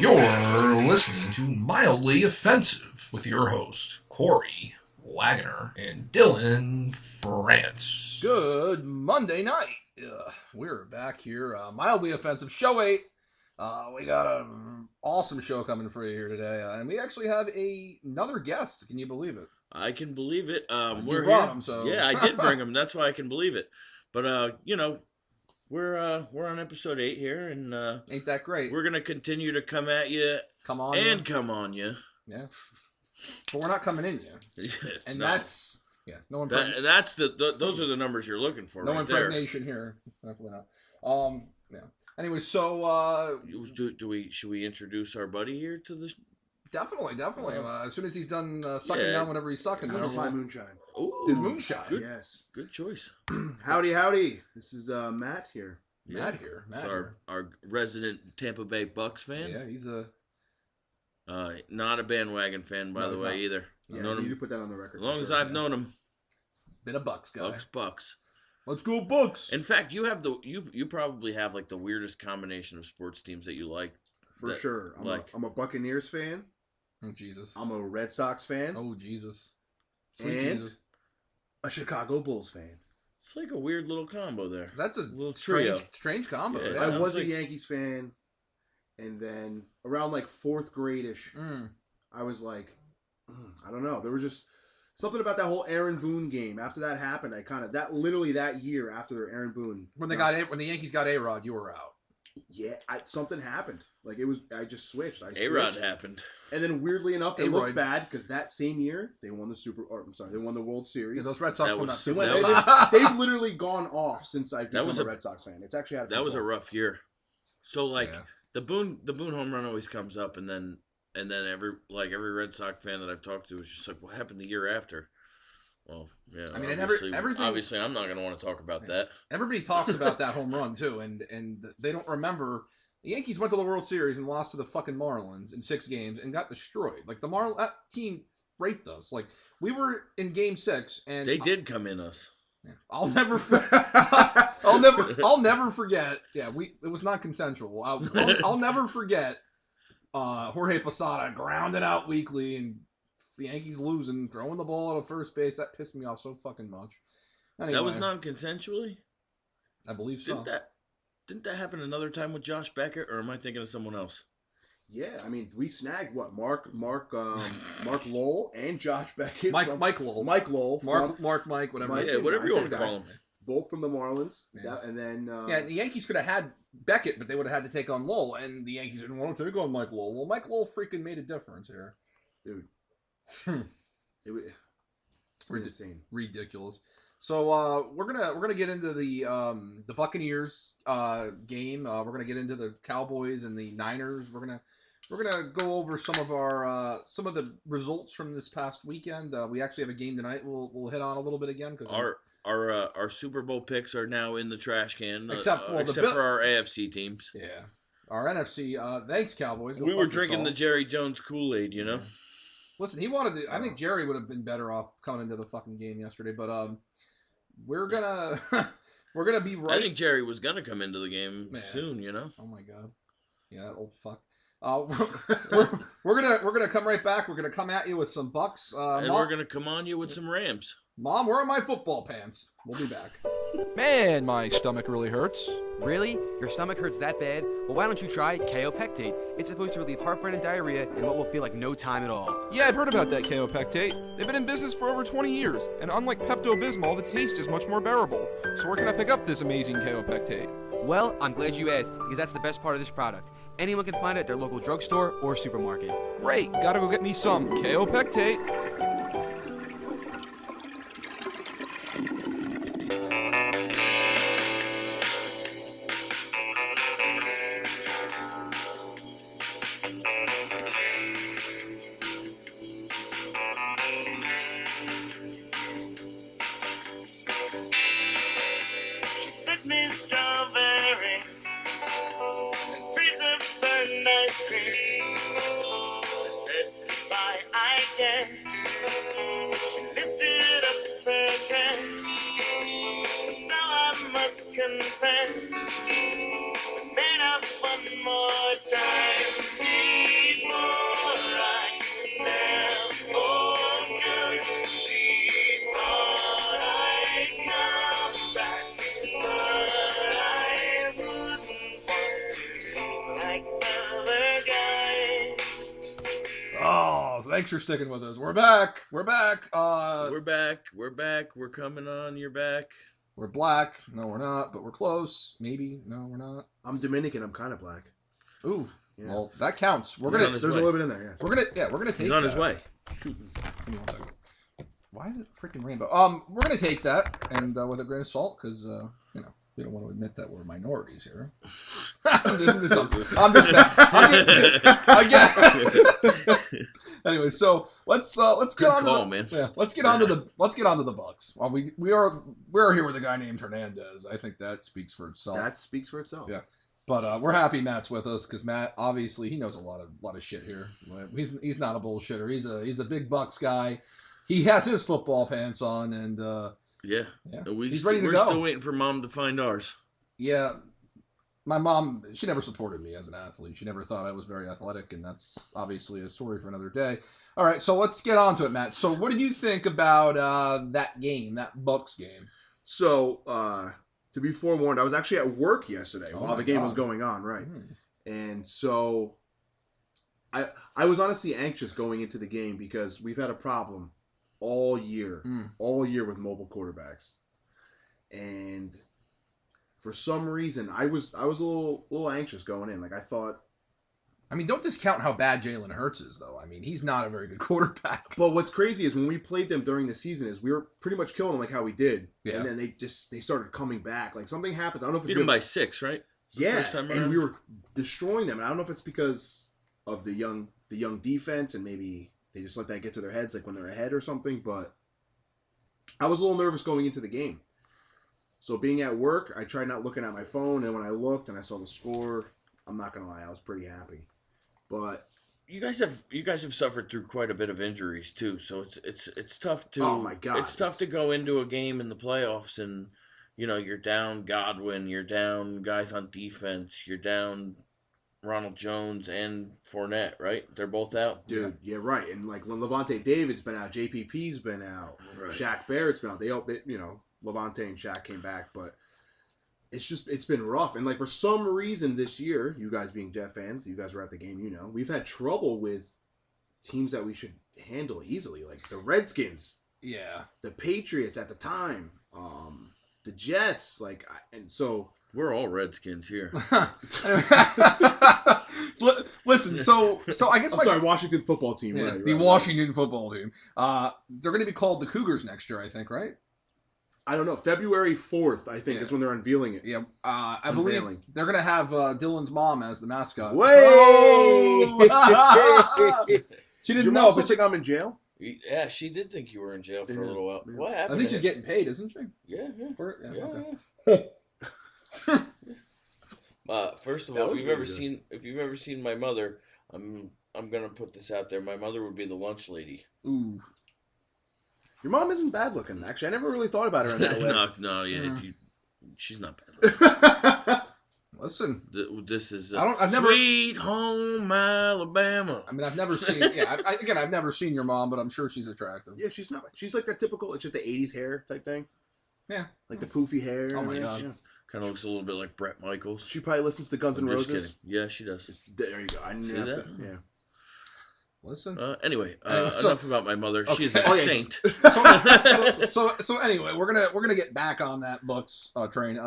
You're listening to Mildly Offensive with your host, Corey Wagner and Dylan France. Good Monday night. We're back here. Mildly Offensive, show 8. We got an awesome show coming for you here today. And we actually have another guest. Can you believe it? I can believe it. You brought him, so. Yeah, I did bring him. That's why I can believe it. But, we're on episode 8 here, and ain't that great? We're gonna continue to come at you, come on you. Yeah, but we're not coming in you, and no. That's no those are the numbers you're looking for. No right impregnation there. Here, definitely not. Yeah. Anyway, so should we introduce our buddy here to the? Definitely. As soon as he's done sucking down whatever he's sucking, my moonshine. Ooh, his moonshine. Yes. Good choice. Howdy. This is Matt here. Matt, our resident Tampa Bay Bucs fan. Yeah, he's a not a bandwagon fan, by the way, either. Yeah, you need to put that on the record. As long as I've known him. Been a Bucs guy. Bucs. Let's go Bucs. In fact, you have you probably have like the weirdest combination of sports teams that you like. For sure. I'm a Buccaneers fan. Oh, Jesus. I'm a Red Sox fan. Oh, Jesus. Sweet Jesus. A Chicago Bulls fan. It's like a weird little combo there. That's a little strange combo. Yeah, I was a Yankees fan, and then around like 4th grade-ish, I was like, I don't know. There was just something about that whole Aaron Boone game. After that happened, literally that year after their Aaron Boone. When the Yankees got A-Rod, you were out. Yeah, something happened. Like I just switched. A-Rod happened. And then weirdly enough, they looked bad because that same year they won they won the World Series. Yeah, those Red Sox won they've literally gone off since I've become a Red Sox fan. It's actually out of control. That was a rough year. So the Boone home run always comes up, and then every Red Sox fan that I've talked to is just like, what happened the year after? Well, yeah. I mean, everything. Obviously, I'm not going to want to talk about that. Everybody talks about that home run too, and they don't remember. The Yankees went to the World Series and lost to the fucking Marlins in 6 games and got destroyed. Like that team raped us. Like we were in Game 6 and they did come in us. Yeah, I'll never forget. Yeah, it was not consensual. I'll never forget. Jorge Posada grounded out weakly and the Yankees losing, throwing the ball at first base. That pissed me off so fucking much. Anyway, that was non-consensually? I believe so. Didn't that happen another time with Josh Beckett, or am I thinking of someone else? Yeah, I mean, we snagged Mark Lowell and Josh Beckett. Mike Lowell. Mike, whatever. Yeah, whatever you want to call him. Both from the Marlins. Yeah. And then... the Yankees could have had Beckett, but they would have had to take on Lowell, and the Yankees didn't want to take on Mike Lowell. Well, Mike Lowell freaking made a difference here. Dude. It's insane. Ridiculous. So we're gonna get into the Buccaneers game. We're gonna get into the Cowboys and the Niners. We're gonna go over some of the results from this past weekend. We actually have a game tonight. We'll hit on a little bit again because our Super Bowl picks are now in the trash can, except for our AFC teams. Yeah, our NFC. Thanks, Cowboys. We were drinking the Jerry Jones Kool-Aid, you know. Listen, he wanted to. I think Jerry would have been better off coming into the fucking game yesterday, but we're gonna be right. I think Jerry was gonna come into the game soon, you know. Oh my god, yeah, that old fuck. We're gonna come right back. We're gonna come at you with some Bucs, and Mom, we're gonna come on you with some Rams. Mom, where are my football pants? We'll be back. Man, my stomach really hurts. Really? Your stomach hurts that bad? Well, why don't you try KO Pectate? It's supposed to relieve heartburn and diarrhea in what will feel like no time at all. Yeah, I've heard about that KO Pectate. They've been in business for over 20 years, and unlike Pepto-Bismol, the taste is much more bearable. So where can I pick up this amazing KO Pectate? Well, I'm glad you asked, because that's the best part of this product. Anyone can find it at their local drugstore or supermarket. Great, gotta go get me some KO Pectate. confess, made up one more time. Thanks for sticking with us. We're back. We're back. We're coming on your back. We're black. No, we're not, but we're close. Maybe. No, we're not. I'm Dominican. I'm kind of black. Ooh. Yeah. Well, that counts. He's There's a little bit in there. Yeah. We're gonna take. He's on his way. Shoot. Give me 1 second. Why is it freaking rainbow? We're gonna take that and with a grain of salt because we don't want to admit that we're minorities here. I'm just again. Anyway, so let's get on to the man. Yeah, let's get on to the Bucs. Well, we're here with a guy named Hernandez. I think that speaks for itself. That speaks for itself. Yeah. But we're happy Matt's with us because Matt obviously he knows a lot of shit here. He's not a bullshitter. He's a big Bucs guy. He has his football pants on and yeah. He's ready to We're go. still waiting for Mom to find ours. Yeah. My mom, she never supported me as an athlete. She never thought I was very athletic, and that's obviously a story for another day. All right, so let's get on to it, Matt. So what did you think about that game, that Bucs game? So, to be forewarned, I was actually at work yesterday while the game was going on, right? And so I was honestly anxious going into the game because we've had a problem all year with mobile quarterbacks. And for some reason, I was a little anxious going in. Like I thought. I mean, don't discount how bad Jalen Hurts is, though. I mean, he's not a very good quarterback. But what's crazy is when we played them during the season, is we were pretty much killing them like how we did, and then they started coming back. Like something happens. I don't know if it's beat them by 6, right? Yeah, and we were destroying them. And I don't know if it's because of the young defense, and maybe they just let that get to their heads, like when they're ahead or something. But I was a little nervous going into the game. So being at work, I tried not looking at my phone, and when I looked and I saw the score, I'm not gonna lie, I was pretty happy. But you guys have suffered through quite a bit of injuries too, so it's tough to oh my God, it's tough to go into a game in the playoffs and you're down Godwin, you're down guys on defense, you're down Ronald Jones and Fournette, right? They're both out. Dude, yeah, right. And like Levante David's been out, JPP's been out, right. Shaq Barrett's been out. They Levante and Shaq came back, but it's been rough. And like for some reason this year, you guys being Jet fans, you guys were at the game, we've had trouble with teams that we should handle easily, like the Redskins, the Patriots at the time, the Jets, and so we're all Redskins here. Listen, so I guess Washington football team, right? The Washington football team. They're going to be called the Cougars next year, I think, right? I don't know. February 4th, I think, is when they're unveiling it. Yeah, I believe they're going to have Dylan's mom as the mascot. Way! She didn't know. But think I'm in jail? Yeah, she did think you were in jail for a little while. Yeah. What happened? I think she's getting paid, isn't she? Yeah. For it? Yeah. First of all, if you've ever seen my mother, I'm gonna put this out there. My mother would be the lunch lady. Ooh. Your mom isn't bad looking, actually. I never really thought about her in that way. No, she's not bad looking. Listen, this is I've never Sweet Home Alabama. I mean, I've never seen. Yeah, I've never seen your mom, but I'm sure she's attractive. Yeah, she's not. She's like that typical. It's just the '80s hair type thing. Yeah, like the poofy hair. Oh my God. Yeah. Kind of looks a little bit like Brett Michaels. She probably listens to Guns N' Roses. Yeah, she does. There you go. I didn't have to. Yeah. Listen. Anyway, enough about my mother. Okay. She's a saint. So anyway, we're gonna get back on that Bucs train.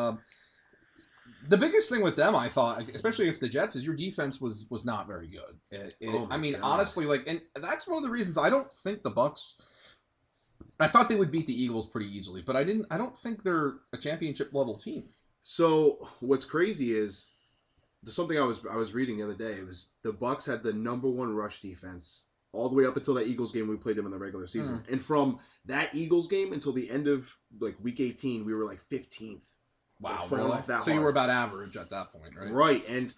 The biggest thing with them, I thought, especially against the Jets, is your defense was not very good. God. Honestly, and that's one of the reasons I don't think the Bucs. I thought they would beat the Eagles pretty easily, but I don't think they're a championship level team. So what's crazy is there's something I was reading the other day. It was the Bucs had the #1 rush defense all the way up until that Eagles game we played them in the regular season, and from that Eagles game until the end of week 18, we were 15th. Wow, so really? off that so hard. You were about average at that point, right? Right, and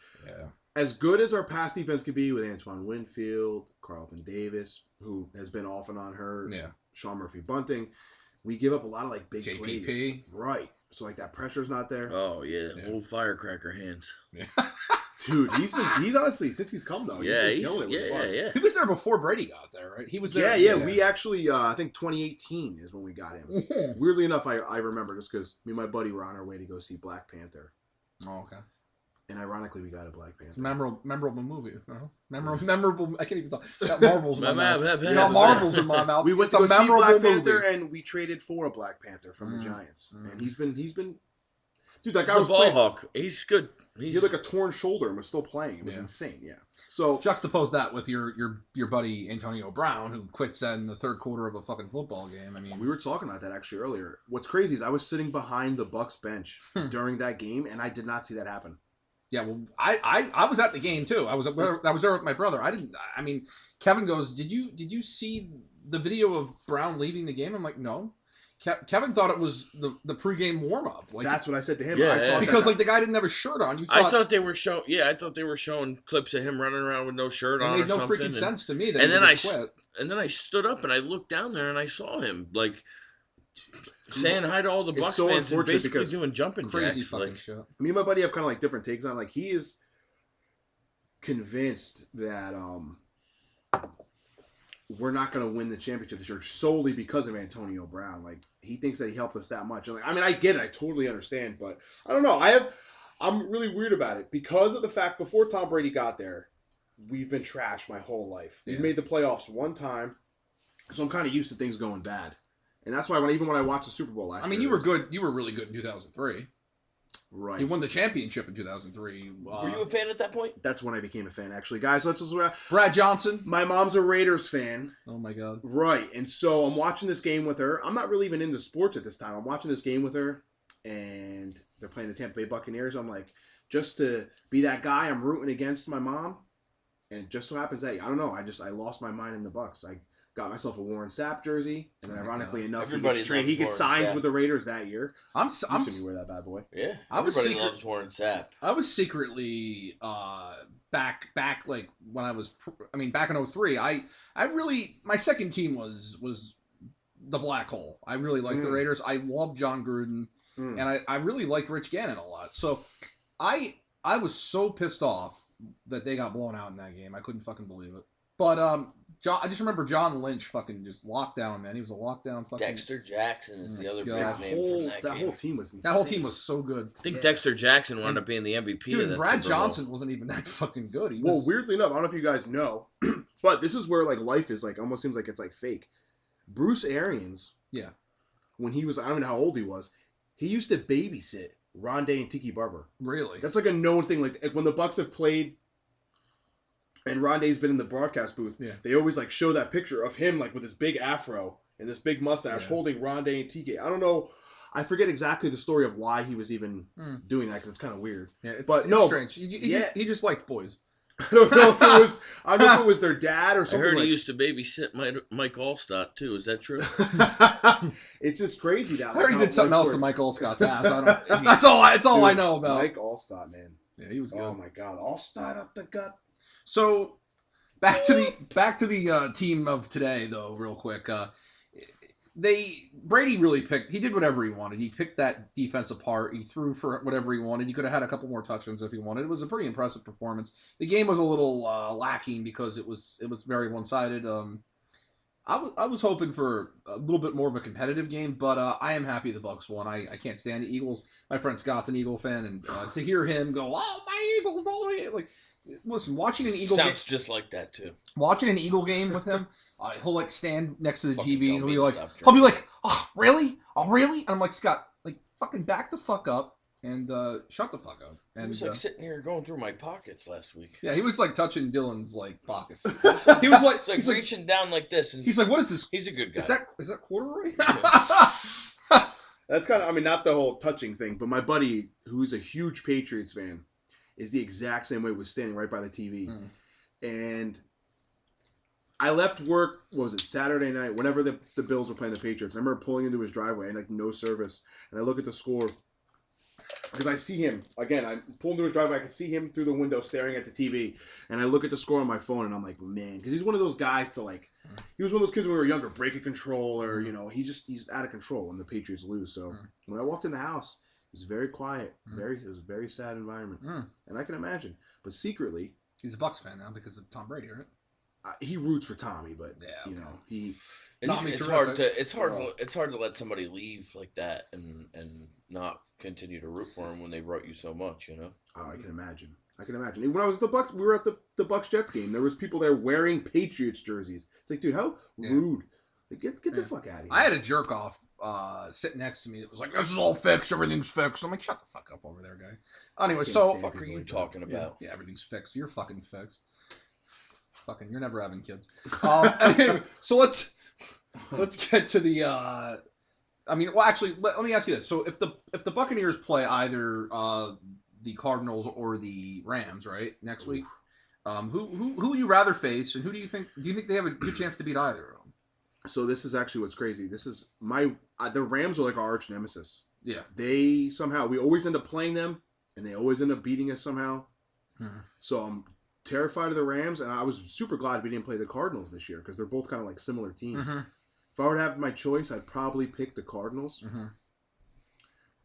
as good as our pass defense could be with Antoine Winfield, Carlton Davis, who has been off and on hurt, Sean Murphy-Bunting, we give up a lot of big JPP. plays. Right, so that pressure's not there. Oh yeah, old firecracker hands. Yeah. Dude, he's honestly, since he's come though, he's been killing it with Bucs. Yeah. He was there before Brady got there, right? He was there. Yeah. We actually, I think 2018 is when we got him. Weirdly enough, I remember just because me and my buddy were on our way to go see Black Panther. Oh, okay. And ironically, we got a Black Panther. It's a memorable movie. Memorable. I can't even talk. Got marbles in my mouth. Yeah, Got marbles in my mouth. We went it's to a go see memorable Black Panther, movie. and we traded for a Black Panther from the Giants. And he's been, dude. That guy He's was a ball playing. hawk. He's good. He had like a torn shoulder and was still playing. It was insane. Yeah. So Juxtapose that with your buddy Antonio Brown, who quits in the third quarter of a fucking football game. I mean, we were talking about that actually earlier. What's crazy is I was sitting behind the Bucs bench during that game, and I did not see that happen. yeah. Well, I was at the game too. I was there with my brother. I mean, Kevin goes, Did you see the video of Brown leaving the game? I'm like, no. Kevin thought it was the pregame warm up. Like, That's what I said to him. Yeah, I thought because like the guy didn't have a shirt on. I thought they were showing. Yeah, I thought they were showing clips of him running around with no shirt on. It made no something, freaking sense to me. That and he then just quit. and then I stood up and I looked down there and I saw him like saying hi to all the It's Bucs so fans and unfortunate basically because doing jumping Crazy jacks. fucking Like, shit. me and my buddy have kind of like different takes on it. Like he is convinced that we're not going to win the championship this year solely because of Antonio Brown. Like he thinks that he helped us that much. And like, I mean, I get it. I totally understand, but I don't know. I'm really weird about it because of the fact before Tom Brady got there, we've been trashed my whole life. We've made the playoffs one time, so I'm kind of used to things going bad. And that's why even when I watched the Super Bowl last year. I mean, you were good. You were really good in 2003. Right. You won the championship in 2003. were you a fan at that point? That's when I became a fan, actually. Guys, let's just... Brad Johnson. My mom's a Raiders fan. Oh, my God. Right. And so I'm watching this game with her. I'm not really even into sports at this time. I'm watching this game with her, and they're playing the Tampa Bay Buccaneers. I'm like, just to be that guy, I'm rooting against my mom. And it just so happens that, I don't know, I lost my mind in the Bucs. I got myself a Warren Sapp jersey, and then ironically enough, he gets signs with the Raiders that year. I'm you see me wear that bad boy. Yeah, everybody loves Warren Sapp. I was secretly back like when I was back in 03. I really my second team was the Black Hole. I really liked the Raiders. I loved John Gruden, and I really liked Rich Gannon a lot. So I was so pissed off that they got blown out in that game. I couldn't fucking believe it. But I just remember John Lynch fucking just lockdown, man. He was a lockdown fucking... Dexter Jackson is the other big God. name from that whole team was insane. That whole team was so good. I think Dexter Jackson wound up being the MVP Dude, of that Brad Super Bowl. Johnson wasn't even that fucking good. He Well, was... weirdly enough, I don't know if you guys know, but this is where like life is like almost seems like it's like fake. Bruce Arians, when he was, I don't know how old he was, he used to babysit Rondé and Tiki Barber. Really? That's like a known thing. Like when the Bucs have played and Rondé's been in the broadcast booth, they always like show that picture of him like with his big afro and this big mustache holding Rondé and Tiki. I don't know. I forget exactly the story of why he was even doing that because it's kind of weird. Yeah, it's strange. He just liked boys. I don't know if it was. I don't know if it was their dad or I something. heard like, he used to babysit Mike Allstott too. Is that true? It's just crazy that. I heard he did something else to Mike Allscott's ass. I don't. That's all I know about. Mike Allstott, man. Yeah, he was good. Oh my God, Allstott up the gut. So back to the team of today, though, real quick. Brady really picked. He did whatever he wanted. He picked that defense apart. He threw for whatever he wanted. He could have had a couple more touchdowns if he wanted. It was a pretty impressive performance. The game was a little lacking because it was very one-sided. I was hoping for a little bit more of a competitive game, but I am happy the Bucs won. I can't stand the Eagles. My friend Scott's an Eagle fan, and to hear him go, "Oh, my Eagles!" Like, listen, watching an Eagle sounds just like that too. Watching an Eagle game with him, he'll like stand next to the Fucking TV and tell he'll me be to like, stop "Oh, really? Oh, really?" And I'm like, "Scott, like, fucking back the fuck up and shut the fuck up." And He was like sitting here going through my pockets last week. yeah, he was like touching Dylan's like pockets. He was like, He's like reaching down like this, and he's like, "What is this? he's a good guy. Is that corduroy?" That's kind of, I mean, not the whole touching thing, but my buddy, who's a huge Patriots fan, is the exact same way. Was standing right by the TV, and I left work. What was it, Saturday night? Whenever the Bills were playing the Patriots, I remember pulling into his driveway and like no service, and I look at the score because I see him again. I pull into his driveway. I can see him through the window staring at the TV, and I look at the score on my phone, and I'm like, man, because he's one of those guys to like. He was one of those kids when we were younger, break a controller. You know, he's out of control when the Patriots lose. So when I walked in the house. It was very quiet. It was a very sad environment, and I can imagine. But secretly, He's a Bucs fan now because of Tom Brady, right? He roots for Tommy, but Yeah, you know It's hard to let somebody leave like that and not continue to root for him when they brought you so much, you know. Oh, I can imagine. When I was at the Bucs, we were at the Bucs Jets game. There was people there wearing Patriots jerseys. It's like, dude, how rude! Like, get the fuck out of here. I had a jerk off sitting next to me that was like, "This is all fixed. Everything's fixed." I'm like, "Shut the fuck up over there, guy." Anyway, so what the fuck are you talking about? Yeah, everything's fixed. You're fucking fixed. Fucking, you're never having kids. Anyway, so let's get to the. Actually, let me ask you this: so if the Buccaneers play either the Cardinals or the Rams, right, next week, who would you rather face, and who do you think they have a good chance to beat either of them? So this is actually what's crazy. This is the Rams are like our arch nemesis. Yeah, we always end up playing them, and they always end up beating us somehow. So I'm terrified of the Rams, and I was super glad we didn't play the Cardinals this year because they're both kind of like similar teams. If I were to have my choice, I'd probably pick the Cardinals.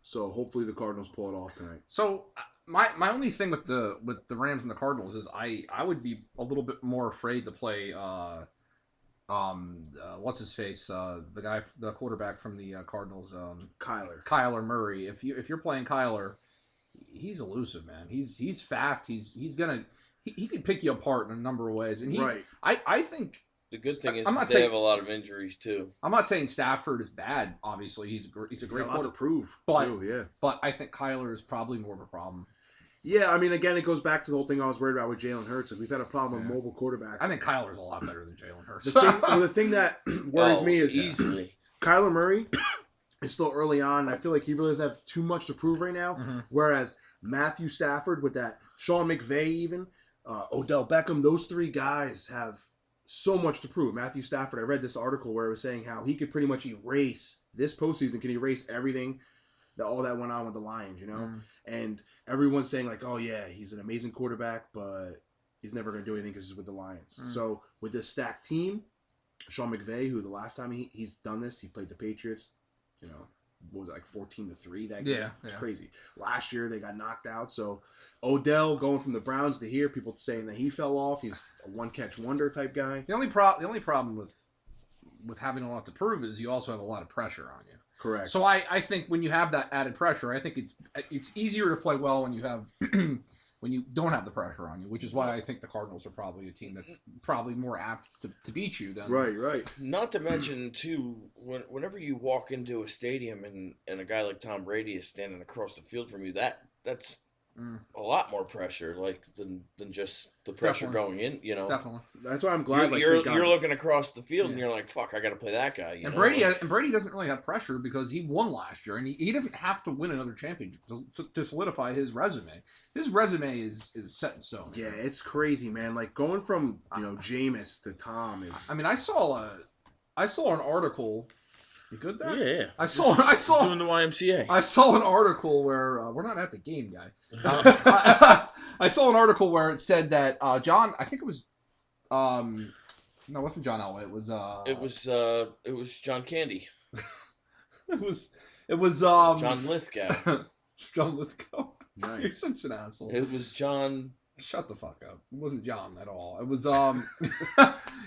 So hopefully the Cardinals pull it off tonight. So my only thing with the Rams and the Cardinals is I would be a little bit more afraid to play what's his face, the quarterback from the Cardinals, Kyler Murray. If you're playing Kyler, he's elusive, man. He's fast. He could pick you apart in a number of ways, and I think. The good thing is they have a lot of injuries too. I'm not saying Stafford is bad. Obviously, he's a great quarterback to prove. But I think Kyler is probably more of a problem. Yeah, I mean, again, it goes back to the whole thing I was worried about with Jalen Hurts. We've had a problem with mobile quarterbacks. I think Kyler's a lot better than Jalen Hurts. The thing that worries me is easily Kyler Murray is still early on. And I feel like he really doesn't have too much to prove right now. Whereas Matthew Stafford with that Sean McVay, even Odell Beckham, those three guys have so much to prove. Matthew Stafford, I read this article where it was saying how he could pretty much erase this postseason, can erase everything all that went on with the Lions, you know? And everyone's saying like, oh yeah, he's an amazing quarterback, but he's never going to do anything because he's with the Lions. So with this stacked team, Sean McVay, who the last time he's done this, he played the Patriots, you know, what was it, like 14-3 that game? It's crazy. Last year they got knocked out. So Odell going from the Browns to here, people saying that he fell off. He's a one-catch wonder type guy. The only problem with having a lot to prove is you also have a lot of pressure on you. Correct. So I think when you have that added pressure, I think it's easier to play well when you have when you don't have the pressure on you, which is why I think the Cardinals are probably a team that's probably more apt to beat you than right. Not to mention too, whenever you walk into a stadium and a guy like Tom Brady is standing across the field from you, that's a lot more pressure, like than just the pressure going in. You know, definitely. That's why I'm glad. You're looking across the field and you're like, "Fuck, I got to play that guy." Brady doesn't really have pressure because he won last year, and he doesn't have to win another championship to solidify his resume. His resume is set in stone. Yeah, it's crazy, man. Like going from Jameis to Tom is. I mean, I saw an article. You good there? Yeah. I saw doing the YMCA. I saw an article where we're not at the game, guy. I saw an article where it said that John. I think it was. No, it wasn't John Elway. It was John Candy. It was John Lithgow. John Lithgow. Nice. You're such an asshole. It was John. Shut the fuck up. It wasn't John at all. It was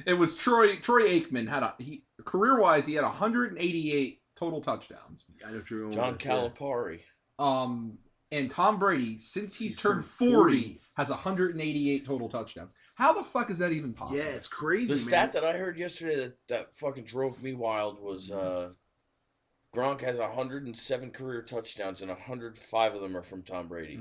it was Troy Aikman career wise he had 188 total touchdowns. I know Drew John Calipari. And Tom Brady, since he's turned 40, has 188 total touchdowns. How the fuck is that even possible? Yeah, it's crazy, The man. stat that I heard yesterday that fucking drove me wild was Gronk has 107 career touchdowns and 105 of them are from Tom Brady.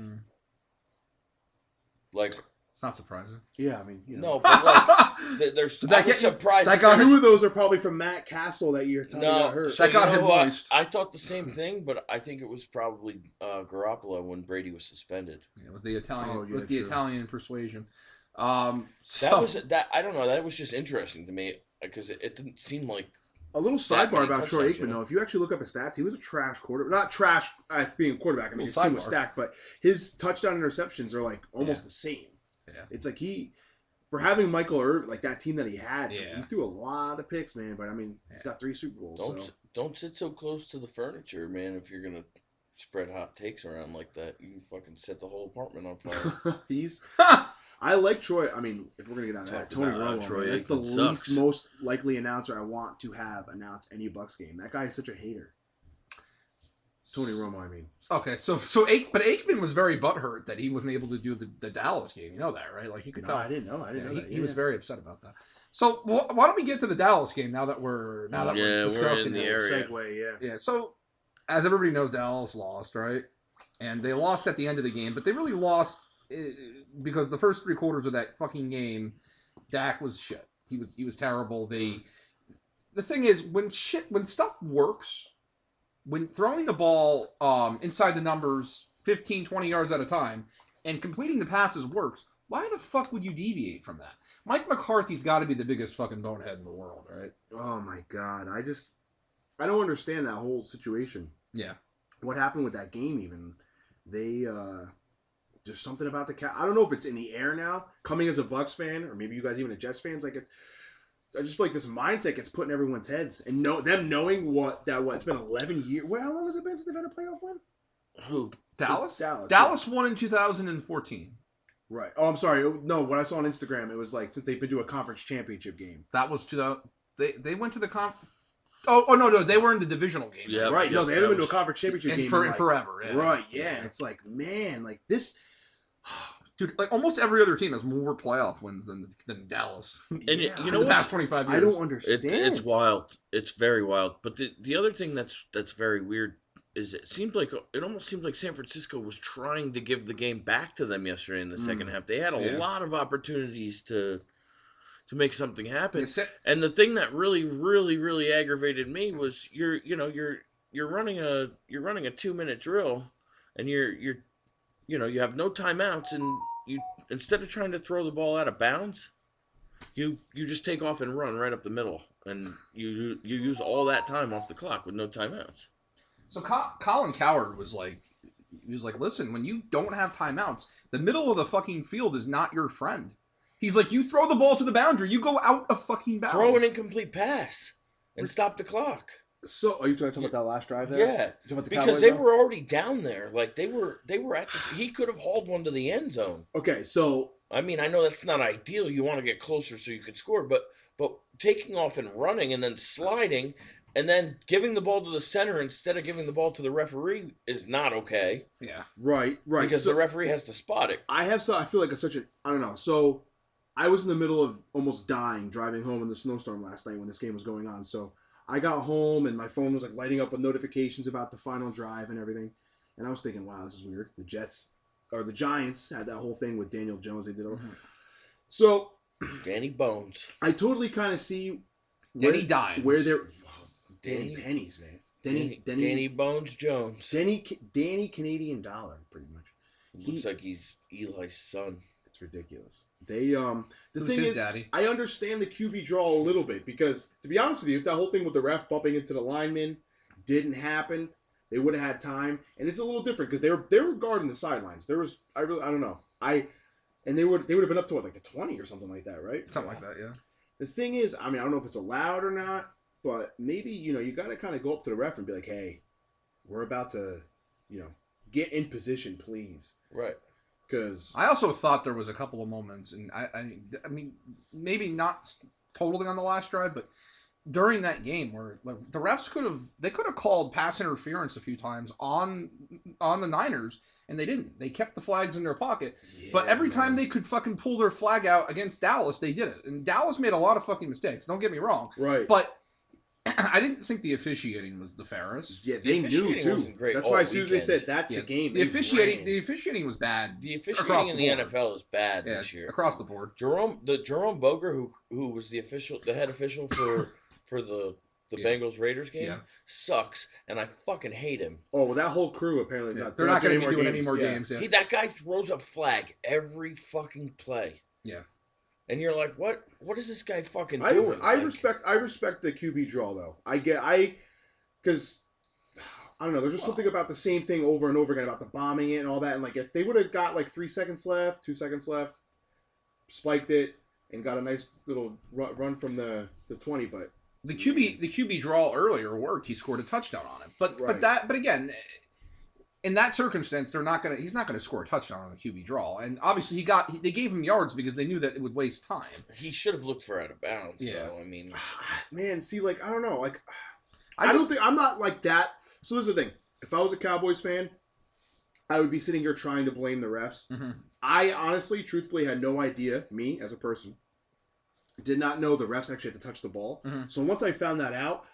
Like, it's not surprising. Yeah, I mean, you know. No, but like, there's surprised. Two of those are probably from Matt Castle that year. Got hurt. So that got him moist. I thought the same thing, but I think it was probably Garoppolo when Brady was suspended. Yeah, it was the Italian. Italian persuasion. That was that. I don't know. That was just interesting to me because it didn't seem like. A little sidebar about Troy Aikman, though. If you actually look up his stats, he was a trash quarterback. Not trash being a quarterback. I mean, his team was stacked, but his touchdown interceptions are like almost the same. Yeah. It's like for having Michael Irvin, like that team that he had, he threw a lot of picks, man. But I mean, he's got 3 Super Bowls. Don't sit so close to the furniture, man. If you're gonna spread hot takes around like that, you can fucking set the whole apartment on fire. I like Troy. I mean, if we're gonna get out of that, Tony about Romo, Troy man, that's the Aikman least sucks. most likely announcer I want to have announce any Bucs game. That guy is such a hater. Tony Romo, I mean. Okay, but Aikman was very butthurt that he wasn't able to do the Dallas game. You know that, right? Like, you could tell. I didn't know. I didn't know that. He was very upset about that. So why don't we get to the Dallas game now that we're discussing we're in the it? area. Segue, Yeah. So as everybody knows, Dallas lost, right? And they lost at the end of the game, but they really lost because the first 3 quarters of that fucking game, Dak was shit. He was terrible. The thing is, when stuff works, when throwing the ball inside the numbers 15, 20 yards at a time and completing the passes works, why the fuck would you deviate from that? Mike McCarthy's got to be the biggest fucking bonehead in the world, right? Oh my God. I don't understand that whole situation. Yeah. What happened with that game even? They, there's something about I don't know if it's in the air now, coming as a Bucs fan, or maybe you guys even a Jets fans, like I just feel like this mindset gets put in everyone's heads, and them knowing it's been 11 years. Well, how long has it been since they've had a playoff win? Who? Dallas? Dallas. Dallas won in 2014. Right. Oh, I'm sorry. No, what I saw on Instagram, it was like since they've been to a conference championship game. That was they went to the no, they were in the divisional game. Yeah. Right. No, they haven't been to a conference championship game for forever. Yeah. Right. Yeah. And it's like, man, like this. Dude, like almost every other team has more playoff wins than Dallas. And Yeah, you know in the past 25 years. I don't understand. It's wild. It's very wild. But the other thing that's very weird is it almost seemed like San Francisco was trying to give the game back to them yesterday in the second half. They had a lot of opportunities to make something happen. And the thing that really, really, really aggravated me was you're running a 2-minute drill, and you have no timeouts, and you instead of trying to throw the ball out of bounds, you just take off and run right up the middle, and you use all that time off the clock with no timeouts. So Colin Cowherd was like, listen, when you don't have timeouts, the middle of the fucking field is not your friend. He's like, you throw the ball to the boundary, you go out of fucking bounds. Throw an incomplete pass and stop the clock. So, are you talking about that last drive there? Yeah, because because they were already down there. Like they were at he could have hauled one to the end zone. Okay, so I mean, I know that's not ideal. You want to get closer so you could score, but taking off and running and then sliding and then giving the ball to the center instead of giving the ball to the referee is not okay. Yeah, right. Because the referee has to spot it. I feel like it's such I don't know. So I was in the middle of almost dying driving home in the snowstorm last night when this game was going on. So I got home and my phone was like lighting up with notifications about the final drive and everything. And I was thinking, wow, this is weird. The Giants had that whole thing with Daniel Jones. They did all. So Danny Bones. I totally kind of see Danny Dimes. where they're Danny Pennies, man. Danny Bones Jones. Danny Canadian Dollar, pretty much. Looks like he's Eli's son. It's ridiculous. The Who's thing his is, daddy? I understand the QB draw a little bit because, to be honest with you, if that whole thing with the ref bumping into the lineman didn't happen, they would have had time. And it's a little different because they were guarding the sidelines. I don't know. And they would have been up to what, like the 20 or something like that, right? Something like that, yeah. The thing is, I mean, I don't know if it's allowed or not, but maybe you got to kind of go up to the ref and be like, hey, we're about to, get in position, please. Right. Because I also thought there was a couple of moments, and I mean, maybe not totally on the last drive, but during that game where the refs could have called pass interference a few times on the Niners, and they didn't. They kept the flags in their pocket, but every time they could fucking pull their flag out against Dallas, they did it. And Dallas made a lot of fucking mistakes. Don't get me wrong, right? But I didn't think the officiating was the fairest. Yeah, they knew too. That's why as soon as they said that's the game, the officiating was bad. The officiating in the NFL is bad this year across the board. Jerome Boger, who was the head official for the Bengals Raiders game, sucks, and I fucking hate him. Oh, well, that whole crew apparently is not. They're not going to be doing any more games. Yeah. That guy throws a flag every fucking play. Yeah. And you're like, what is this guy fucking doing? I respect the QB draw though. Because I don't know. There's just something about the same thing over and over again about the bombing it and all that. And like if they would have got like 3 seconds left, 2 seconds left, spiked it and got a nice little run from the 20, but the QB draw earlier worked. He scored a touchdown on it. But again, in that circumstance, he's not gonna score a touchdown on a QB draw. And obviously they gave him yards because they knew that it would waste time. He should have looked for out of bounds. Yeah. So, I mean, Man, see, like, I don't know. Like, I don't think, I'm not like that. So this is the thing. If I was a Cowboys fan, I would be sitting here trying to blame the refs. Mm-hmm. I honestly, truthfully, had no idea, me as a person, did not know the refs actually had to touch the ball. Mm-hmm. So once I found that out,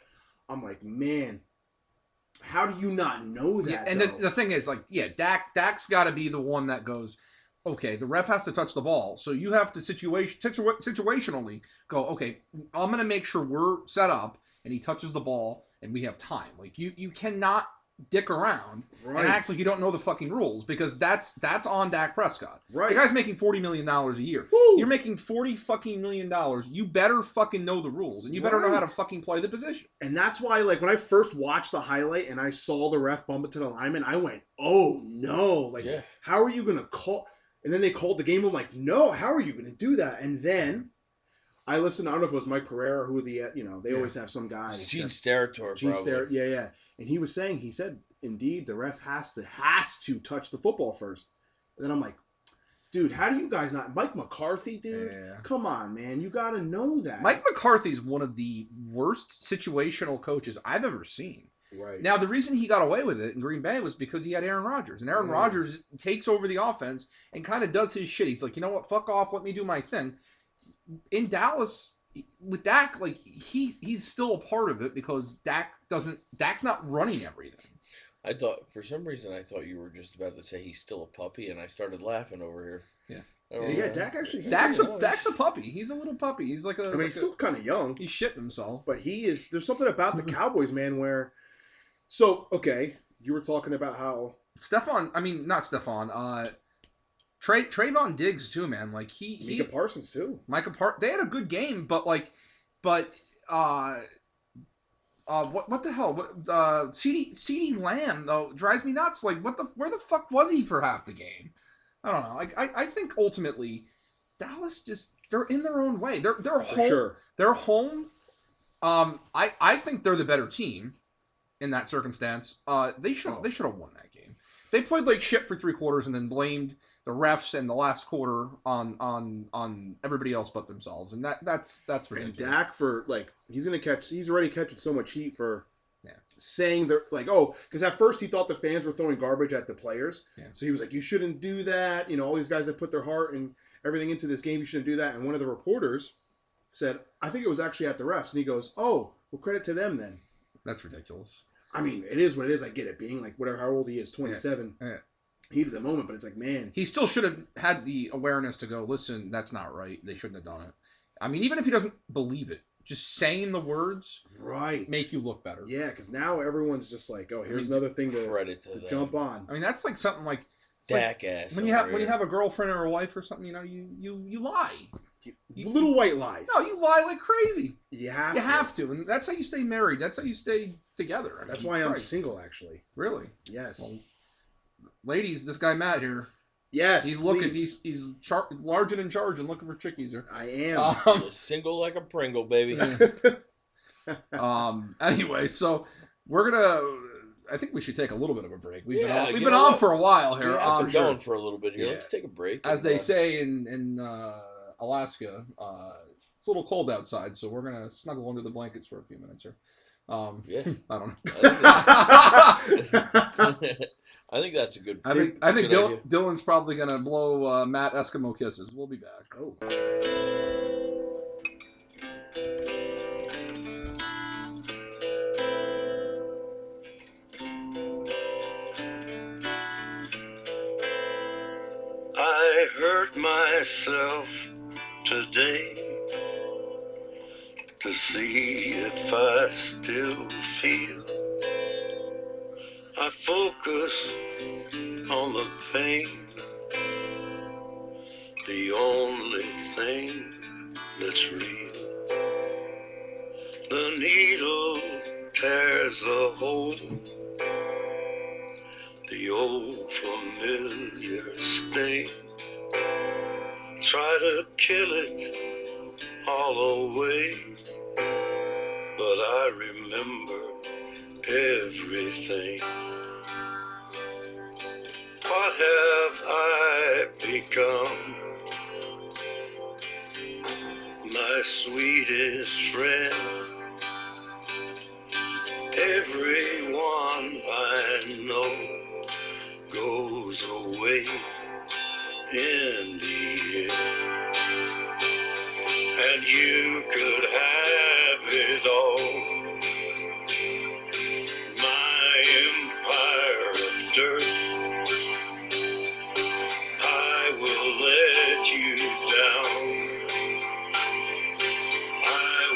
I'm like, man, how do you not know that? Yeah, and the thing is, like, yeah, Dak's got to be the one that goes, okay, the ref has to touch the ball, so you have to situationally go, okay, I'm going to make sure we're set up, and he touches the ball, and we have time. Like, you cannot dick around and act like you don't know the fucking rules, because that's on Dak Prescott. Right. The guy's making $40 million a year. Woo! You're making $40 fucking million. You better fucking know the rules, and you better know how to fucking play the position. And that's why, like, when I first watched the highlight and I saw the ref bump it to the lineman, I went, oh, no. Like, how are you going to call... And then they called the game. I'm like, no, how are you going to do that? And then I listened. I don't know if it was Mike Pereira, who they always have some guy. Gene Steratore, probably. Yeah. And he said, indeed, the ref has to touch the football first. And then I'm like, dude, how do you guys not? Mike McCarthy, dude? Yeah. Come on, man. You got to know that. Mike McCarthy's one of the worst situational coaches I've ever seen. Right. Now, the reason he got away with it in Green Bay was because he had Aaron Rodgers. And Aaron Rodgers takes over the offense and kind of does his shit. He's like, you know what? Fuck off. Let me do my thing. In Dallas, with Dak, like, he's still a part of it because Dak's not running everything. For some reason, I thought you were just about to say he's still a puppy, and I started laughing over here. Yes. Yeah, Dak actually... Dak's a puppy. He's a little puppy. He's like a... he's still kind of young. He's shitting himself. But there's something about the Cowboys, man, where... So, okay, you were talking about how... Trayvon Diggs, too, man. Like, Micah Parsons, too. They had a good game, what the hell? CeeDee Lamb, though, drives me nuts. Like, where the fuck was he for half the game? I don't know. Like, I think ultimately, Dallas they're in their own way. They're home. For sure. They're home. I think they're the better team in that circumstance. They should have won that game. They played like shit for 3 quarters and then blamed the refs in the last quarter on everybody else but themselves, and that's ridiculous. And Dak he's already catching so much heat for saying they're like, because at first he thought the fans were throwing garbage at the players, so he was like, you shouldn't do that. You know, all these guys that put their heart and everything into this game, you shouldn't do that. And one of the reporters said, I think it was actually at the refs, and he goes, oh, well, credit to them then. That's ridiculous. I mean, it is what it is. I get it. Being like whatever, how old he is, 27. Yeah. Heat of the moment, but it's like, man. He still should have had the awareness to go, listen, that's not right. They shouldn't have done it. I mean, even if he doesn't believe it, just saying the words make you look better. Yeah, because now everyone's just like, here's another thing to jump on. I mean, that's like something like Dak ass. When you have a girlfriend or a wife or something, you know, you lie. Little white lies. No, you lie like crazy. You have to, and that's how you stay married. That's how you stay together. That's why I'm single, actually. Really? Yes. Well, ladies, this guy Matt here. Yes, he's looking. He's large and in charge and looking for chickies here. I am single like a Pringle, baby. Anyway, so we're gonna. I think we should take a little bit of a break. We've been on for a while here. Yeah, we're going for a little bit here. Let's take a break. As they say in Alaska, it's a little cold outside, so we're gonna snuggle under the blankets for a few minutes here. I don't know. I think that's a good. I think Dylan's probably gonna blow Matt Eskimo kisses. We'll be back. Oh. I hurt myself today to see if I still feel. I focus on the pain, the only thing that's real. The needle tears a hole, the old familiar sting. Try to kill it all away, but I remember everything. What have I become? My sweetest friend. Everyone I know goes away in the end. And you could have it all. My empire of dirt. I will let you down. I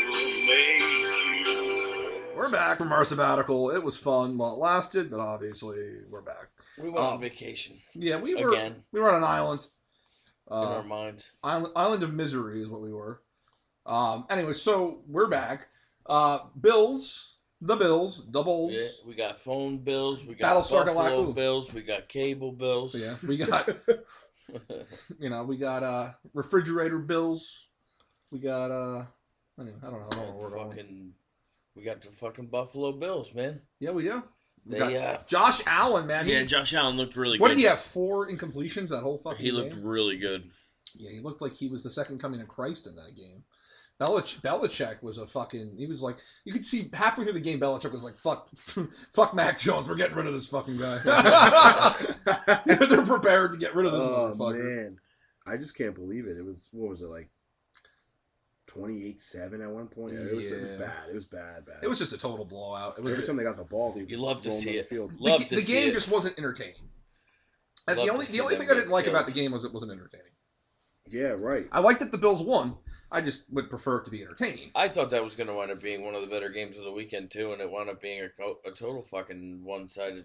will make you. We're back from our sabbatical. It was fun while it lasted, but obviously we're back. We went on vacation. Yeah, we were Again. we were on an island. In our minds. Island of misery is what we were. Anyway, so we're back. Bills, doubles. Yeah, we got phone bills, we got Battlestar Buffalo Galactica. bills, we got cable bills. Yeah, we got we got refrigerator bills. We got anyway, I don't know where we're going. We got the fucking Buffalo Bills, man. Yeah, we do. We They got Josh Allen, man. Yeah, Josh Allen looked really What good. did he have? 4 incompletions that whole fucking He game? looked really good. Yeah, he looked like he was the second coming of Christ in that game. Belichick was a fucking. He was like, you could see halfway through the game, Belichick was like, fuck Mac Jones, we're getting rid of this fucking guy. They're prepared to get rid of this motherfucker. Man, I just can't believe it. It was, what was it, like 28-7 at one point? Yeah, it was bad. It was bad. It was just a total blowout. It was Every time they got the ball, they You love to see it. field. The game just wasn't entertaining. And the only thing I didn't like about the game was it wasn't entertaining. Yeah, right. I liked that the Bills won. I just would prefer it to be entertaining. I thought that was going to wind up being one of the better games of the weekend, too, and it wound up being a total fucking one-sided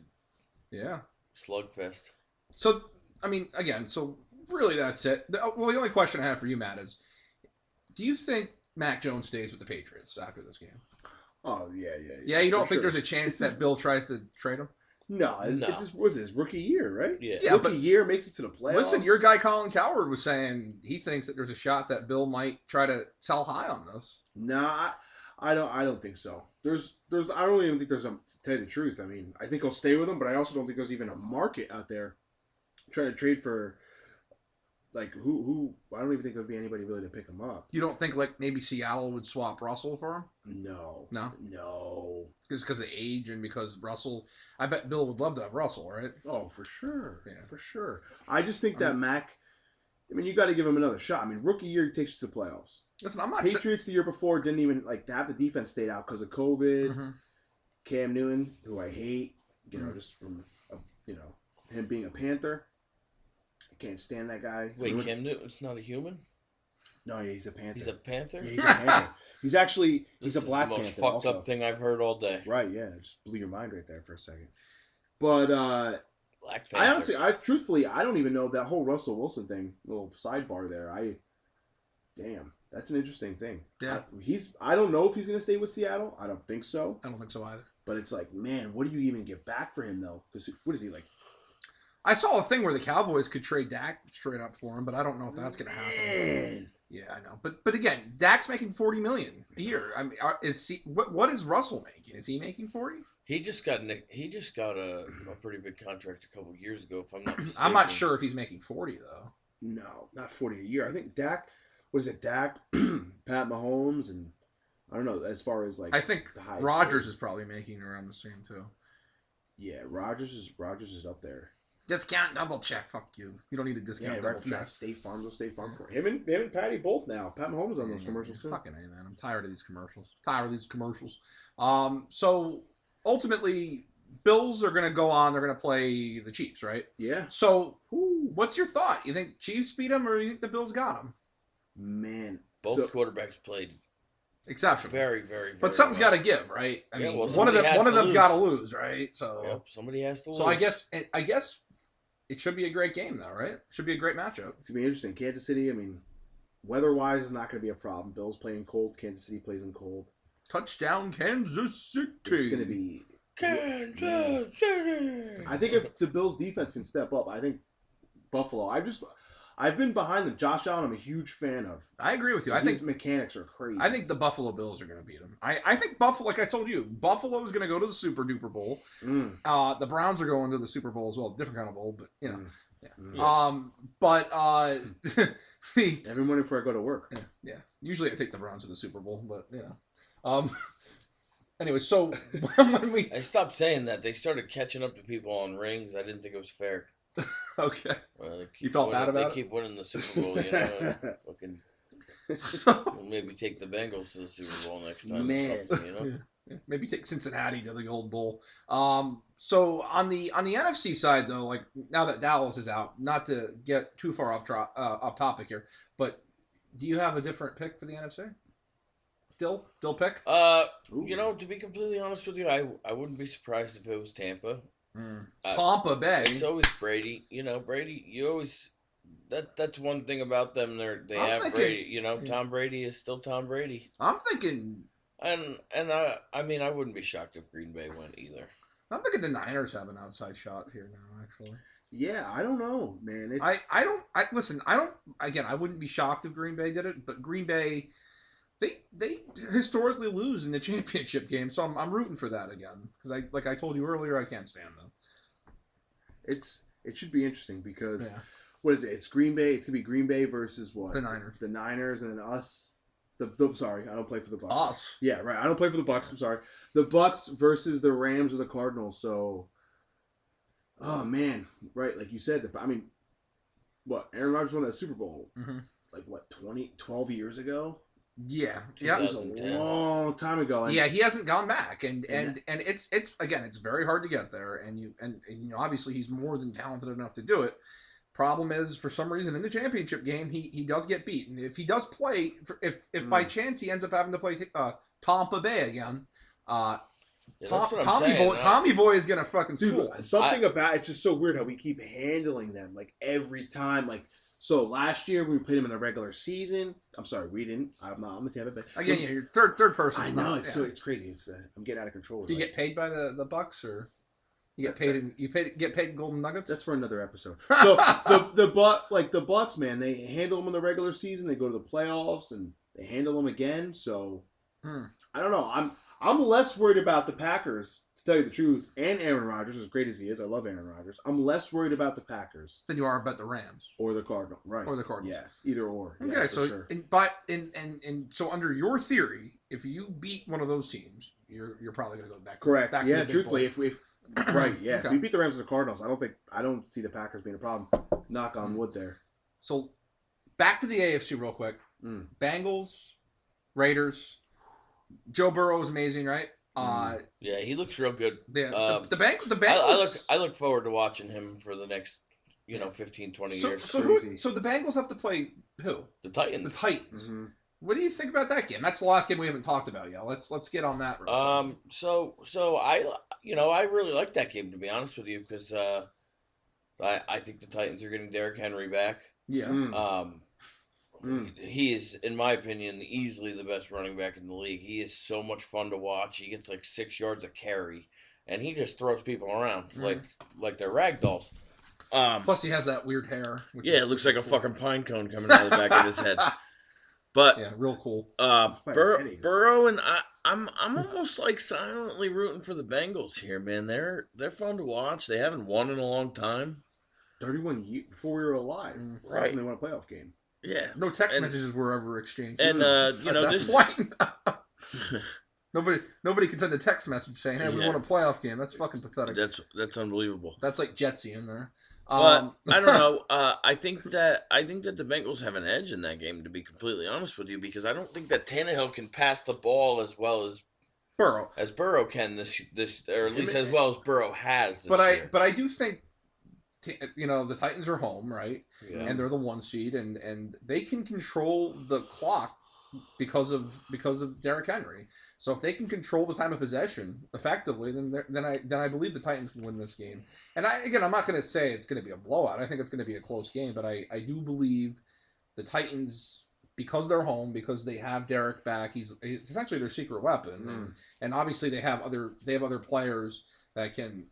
slugfest. So, I mean, again, so really that's it. Well, the only question I have for you, Matt, is do you think Mac Jones stays with the Patriots after this game? Oh, yeah. Yeah, you don't think sure. there's a chance that Bill tries to trade him? No, it's just, was his rookie year, right? Yeah, rookie year makes it to the playoffs. Listen, your guy Colin Cowherd was saying he thinks that there's a shot that Bill might try to sell high on this. Nah, I don't think so. I don't even think there's to tell you the truth. I mean, I think he'll stay with him, but I also don't think there's even a market out there trying to trade for, like, who I don't even think there'd be anybody really to pick him up. You don't think like maybe Seattle would swap Russell for him? No. Just because of age and because Russell, I bet Bill would love to have Russell, right? Oh, for sure. Yeah. For sure. I just think that Mac, I mean, you got to give him another shot. I mean, rookie year, he takes you to the playoffs. Listen, I'm not Patriots the year before didn't even, like, half the defense stayed out because of COVID. Mm-hmm. Cam Newton, who I hate, just from, him being a Panther. I can't stand that guy. Wait, Cam Newton's not a human? No, yeah, he's a Panther. He's a Panther? Yeah, he's a Panther. He's actually, he's a Black Panther. Panther. This is the most fucked also. up thing I've heard all day. Right, yeah. It just blew your mind right there for a second. But, Black Panther. truthfully, I don't even know that whole Russell Wilson thing, little sidebar there. Damn, that's an interesting thing. Yeah. I don't know if he's going to stay with Seattle. I don't think so. I don't think so either. But it's like, man, what do you even get back for him, though? Because what is he, like? I saw a thing where the Cowboys could trade Dak straight up for him, but I don't know if that's going to happen. Man. Yeah, I know. But again, Dak's making $40 million a year. I mean, what is Russell making? Is he making 40? He just got a pretty big contract a couple years ago, if I'm not mistaken. I'm not sure if he's making 40 though. No, not 40 a year. I think Dak, Dak, Pat Mahomes, and I don't know, as far as like I think the highest Rodgers paid. is probably making around the same too. Yeah, Rodgers is up there. Discount double check. Fuck you. You don't need a discount Yeah, double right from check. that State Farm to State Farm. Him and Patty both now. Pat Mahomes on those commercials too. Fucking A, man. I'm tired of these commercials. So ultimately, Bills are going to go on. They're going to play the Chiefs, right? Yeah. So what's your thought? You think Chiefs beat them, or you think the Bills got them? Man, Both quarterbacks played exceptional. very, very, very But something's well. got to give, right? I mean, well, one of them's lose. got to lose, right? So, Yep, somebody has to lose. so I guess it should be a great game, though, right? It should be a great matchup. it's gonna be interesting. Kansas City. I mean, weather-wise is not gonna be a problem. Bills playing cold. Kansas City plays in cold. Touchdown, Kansas City. It's gonna be. Kansas City. I think if the Bills defense can step up, I think Buffalo. I've been behind them. Josh Allen, I'm a huge fan of. I agree with you. I His think mechanics are crazy. I think the Buffalo Bills are going to beat them. I think Buffalo, like I told you, Buffalo is going to go to the Super Duper Bowl. The Browns are going to the Super Bowl as well. Different kind of bowl, but you know. Every morning before I go to work. Yeah. Usually I take the Browns to the Super Bowl, but you know. Anyway, so when we I stopped saying that. They started catching up to people on rings. I didn't think it was fair. okay. You felt bad about it? They keep winning the Super Bowl, you know. And fucking So, maybe take the Bengals to the Super Bowl next time. Man. You know. maybe take Cincinnati to the Gold Bowl. So on the NFC side though, like now that Dallas is out, not to get too far off topic here, but do you have a different pick for the NFC? Dill pick? You know, to be completely honest with you, I wouldn't be surprised if it was Tampa. Tampa Bay. It's always Brady. You know, Brady. You always that's one thing about them. They have thinking, Brady. You know, Tom Brady is still Tom Brady. I'm thinking, And I mean, I wouldn't be shocked if Green Bay went either. I'm thinking the Niners have an outside shot here now. Actually, Yeah, I don't know, man. I wouldn't be shocked if Green Bay did it, but Green Bay. They historically lose in the championship game, so I'm rooting for that again because like I told you earlier, I can't stand them. It should be interesting because what is it? It's Green Bay. It's gonna be Green Bay versus what? The Niners. The Niners, and then us. Sorry, I don't play for the Bucs. Us. Yeah, right. I don't play for the Bucs. I'm sorry. The Bucs versus the Rams or the Cardinals. So, oh man, right? Like you said, I mean, what? Aaron Rodgers won that Super Bowl. Mm-hmm. Like what? 12 years ago. Yeah, It was a long time ago. And he hasn't gone back, and it's again, it's very hard to get there, and you know, obviously he's more than talented enough to do it. Problem is, for some reason, in the championship game, he does get beat, and if he does play, if by chance he ends up having to play Tampa Bay again, Tommy Boy is gonna fucking school. Something about it's just so weird how we keep handling them like every time, like. So last year when we played them in the regular season, I'm sorry, we didn't. I'm the Tampa Bay. Again, you're third person. I know it's crazy. It's I'm getting out of control. Do you get paid by the Bucs or you get paid in get paid in golden nuggets? That's for another episode. So the Bucs, man, they handle them in the regular season. They go to the playoffs and they handle them again. So I don't know. I'm less worried about the Packers, to tell you the truth, and Aaron Rodgers, as great as he is. I love Aaron Rodgers. I'm less worried about the Packers than you are about the Rams or the Cardinals, right? Or the Cardinals. Yes, either or. Okay, yes, so sure. so under your theory, if you beat one of those teams, you're probably going to go back. Correct. Back yeah, to the truthfully, if right, yeah, okay. if we beat the Rams and the Cardinals, I don't see the Packers being a problem. Knock on wood there. So back to the AFC real quick. Bengals, Raiders. Joe Burrow is amazing, right? Yeah, he looks real good. The Bengals. I look forward to watching him for the next, 15, 20 years. So the Bengals have to play who? The Titans. The Titans. Mm-hmm. What do you think about that game? That's the last game we haven't talked about yet. Let's get on that. So I really like that game, to be honest with you, because I think the Titans are getting Derrick Henry back. Yeah. He is, in my opinion, easily the best running back in the league. He is so much fun to watch. He gets like 6 yards a carry, and he just throws people around like they're rag dolls. Plus, he has that weird hair. It looks like a fucking pine cone coming out of the back of his head. But yeah, real cool. Burrow and I'm almost like silently rooting for the Bengals here, man. They're fun to watch. They haven't won in a long time. 31 years before we were alive. Right. They won a playoff game. Yeah. No text messages were ever exchanged. And this nobody can send a text message saying, "Hey, we won a playoff game." That's fucking pathetic. That's unbelievable. That's like Jetsy in there. But I don't know. I think that the Bengals have an edge in that game, to be completely honest with you, because I don't think that Tannehill can pass the ball as well as Burrow can this or at least as well as Burrow has this year. But I do think the Titans are home, right? Yeah. And they're the 1 seed, and they can control the clock because of Derrick Henry. So if they can control the time of possession effectively, then I believe the Titans can win this game. And I'm not going to say it's going to be a blowout. I think it's going to be a close game, but I do believe the Titans, because they're home, because they have Derrick back, he's essentially their secret weapon, and obviously they have other players that can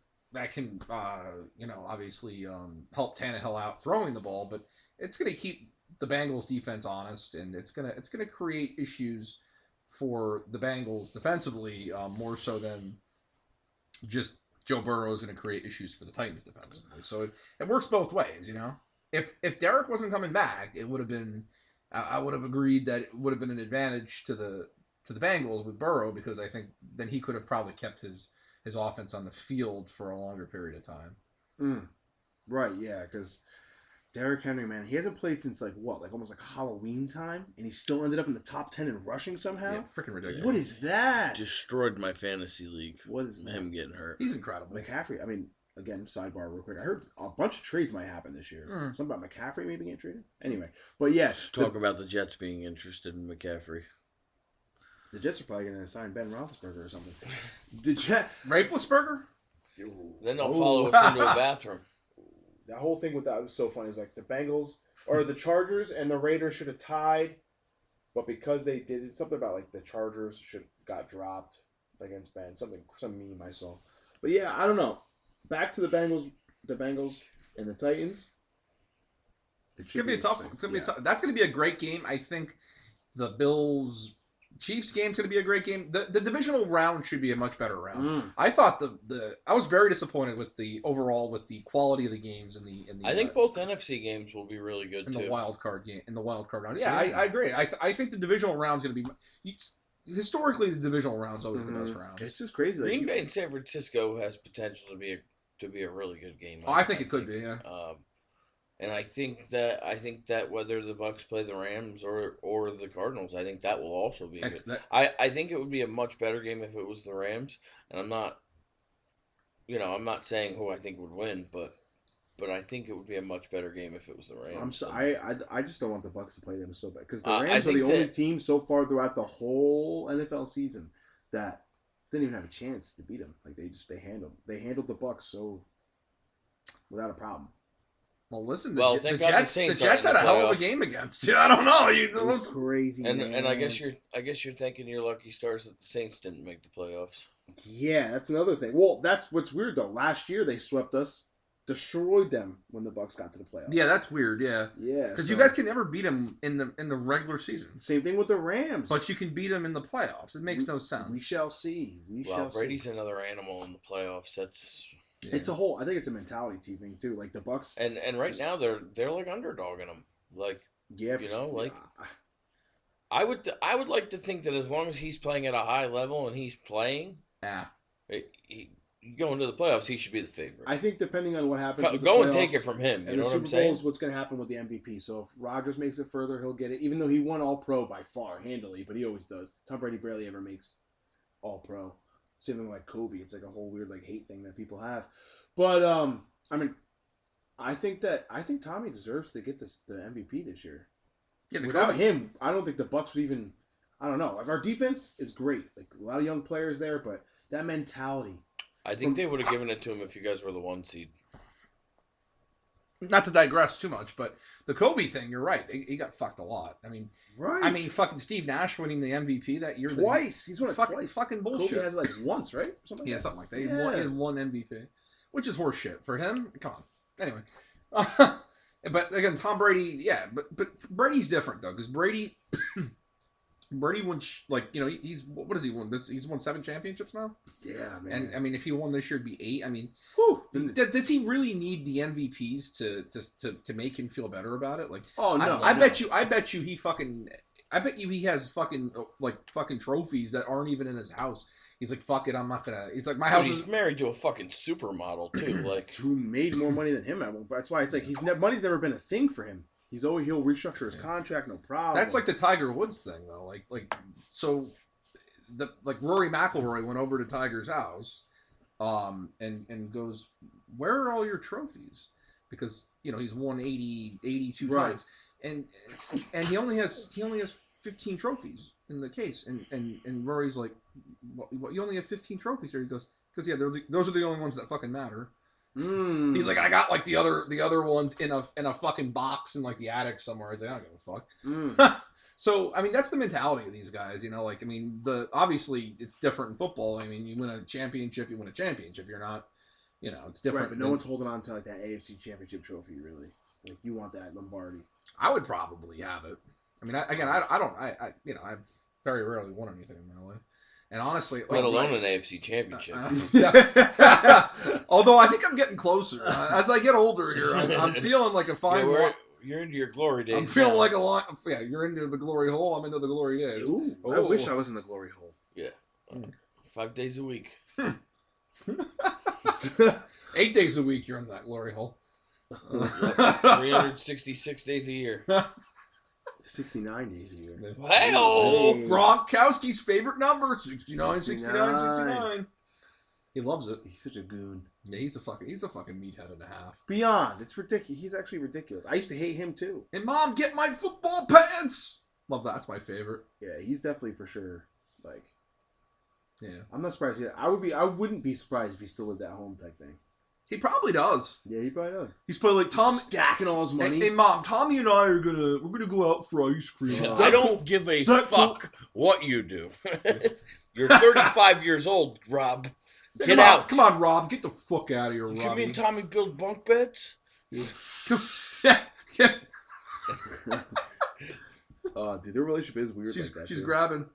can obviously help Tannehill out throwing the ball, but it's going to keep the Bengals defense honest, and it's gonna create issues for the Bengals defensively, more so than just Joe Burrow is going to create issues for the Titans defensively. So it works both ways, If Derek wasn't coming back, it would have been. I would have agreed that it would have been an advantage to the Bengals with Burrow, because I think then he could have probably kept his offense on the field for a longer period of time. Right, yeah, because Derrick Henry, man, he hasn't played since almost like Halloween time, and he still ended up in the top 10 in rushing somehow. Yeah, freaking ridiculous. What is that? Destroyed my fantasy league. What is that? Him getting hurt. He's incredible. McCaffrey, I mean, again, sidebar real quick. I heard a bunch of trades might happen this year. Something about McCaffrey maybe getting traded. Anyway, but yeah. Talk about the Jets being interested in McCaffrey. The Jets are probably going to sign Ben Roethlisberger or something. Rafelisberger? Then they'll follow us into a bathroom. That whole thing with that was so funny. It was like the Bengals or the Chargers and the Raiders should have tied, but because they did it, something about like the Chargers got dropped against Ben. Some meme I saw. But yeah, I don't know. Back to the Bengals and the Titans. It's gonna be a tough one. It's gonna be that's gonna be a great game. I think the Bills Chiefs game's gonna be a great game. The divisional round should be a much better round. I thought I was very disappointed with the quality of the games in the I think both NFC games will be really good in too. the wild card round. Yeah, I agree. I think the divisional round's gonna be historically the divisional round's always the best round. It's just crazy. Green Bay and San Francisco has potential to be a really good game. I think it could be, yeah. And I think that whether the Bucs play the Rams or the Cardinals, I think that will also be good. I think it would be a much better game if it was the Rams, and I'm not saying who I think would win, but I think it would be a much better game if it was the Rams. I just don't want the Bucs to play them so bad, because the Rams are the only team so far throughout the whole NFL season that didn't even have a chance to beat them. Like they handled the Bucs so without a problem. Well, listen, the Jets had a hell of a game against you. I don't know. It was crazy, and man. And I guess you're thinking your lucky stars that the Saints didn't make the playoffs. Yeah, that's another thing. Well, that's what's weird though. Last year they swept us, destroyed them when the Bucs got to the playoffs. Yeah, that's weird. Yeah, because you guys can never beat them in the regular season. Same thing with the Rams. But you can beat them in the playoffs. It makes no sense. We shall see. Brady's another animal in the playoffs. That's. Yeah. I think it's a mentality thing too. Like the Bucs, and right now they're like underdogging them. Like I would like to think that as long as he's playing at a high level and he's playing, going to the playoffs, he should be the favorite. I think depending on what happens, with the go playoffs, and take it from him. You know what I'm saying? The Super Bowl is what's going to happen with the MVP. So if Rodgers makes it further, he'll get it. Even though he won All Pro by far handily, but he always does. Tom Brady barely ever makes All Pro. Same thing like Kobe. It's like a whole weird hate thing that people have. But I mean, I think Tommy deserves to get the MVP this year. Yeah, without him, I don't think the Bucs would even. I don't know. Like our defense is great. Like a lot of young players there, but that mentality. I think they would have given it to him if you guys were the 1 seed. Not to digress too much, but the Kobe thing, you're right. He got fucked a lot. I mean, right. I mean, fucking Steve Nash winning the MVP that year. Twice. He's won it twice. Fucking bullshit. Kobe has once, right? Something like that. Something like that. He had one MVP, which is horse shit. For him, come on. Anyway. But again, Tom Brady, but Brady's different, though, because Brady won, he's, what does he won? He's won 7 championships now? Yeah, man. And, I mean, if he won this year, it'd be 8. I mean, does he really need the MVPs to make him feel better about it? Like, oh, no. I bet you he has fucking trophies that aren't even in his house. He's like, fuck it, I'm not gonna. He's like, my house is married to a fucking supermodel too, like who made more money than him. That's why it's like money's never been a thing for him. He'll restructure his contract, no problem. That's like the Tiger Woods thing, though. So Rory McIlroy went over to Tiger's house, and goes, where are all your trophies? Because he's won 82 times, and he only has 15 trophies in the case, and Rory's like, what, you only have 15 trophies here? He goes, because those are the only ones that fucking matter. He's like, I got the other ones in a fucking box in the attic somewhere. He's like, I don't give a fuck. So I mean, that's the mentality of these guys. I mean, obviously it's different in football. I mean, you win a championship, you win a championship. You're not it's different. Right, but no one's holding on to like that AFC Championship trophy, really. Like you want that Lombardi. I would probably have it. I mean, I very rarely won anything in my life, and honestly, Let alone an AFC Championship. Although I think I'm getting closer as I get older here. I'm feeling like if I want. You're into your glory days. I'm feeling like a lot. Yeah, you're into the glory hole. I'm into the glory days. Ooh, I wish I was in the glory hole. Yeah, 5 days a week. 8 days a week, you're in that glory hole. 366 days a year. 69 days a year. Hey, Gronkowski's favorite number, 69, 69. He loves it. He's such a goon. Yeah, he's a fucking meathead and a half. Beyond, it's ridiculous. He's actually ridiculous. I used to hate him too. And Mom, get my football pants. Love that. That's my favorite. Yeah, he's definitely for sure. Like, yeah, I'm not surprised. Yeah, I wouldn't be surprised if he still lived at home type thing. He probably does. Yeah, he probably does. He's probably like Tom stacking all his money. Hey, Mom, Tommy and I we're gonna go out for ice cream. I don't give a fuck what you do. You're 35 years old, Rob. Get out. Come on, Rob. Get the fuck out of here, Rob. You mean Tommy build bunk beds? Yeah. Dude, their relationship is weird She's like that. She's grabbing.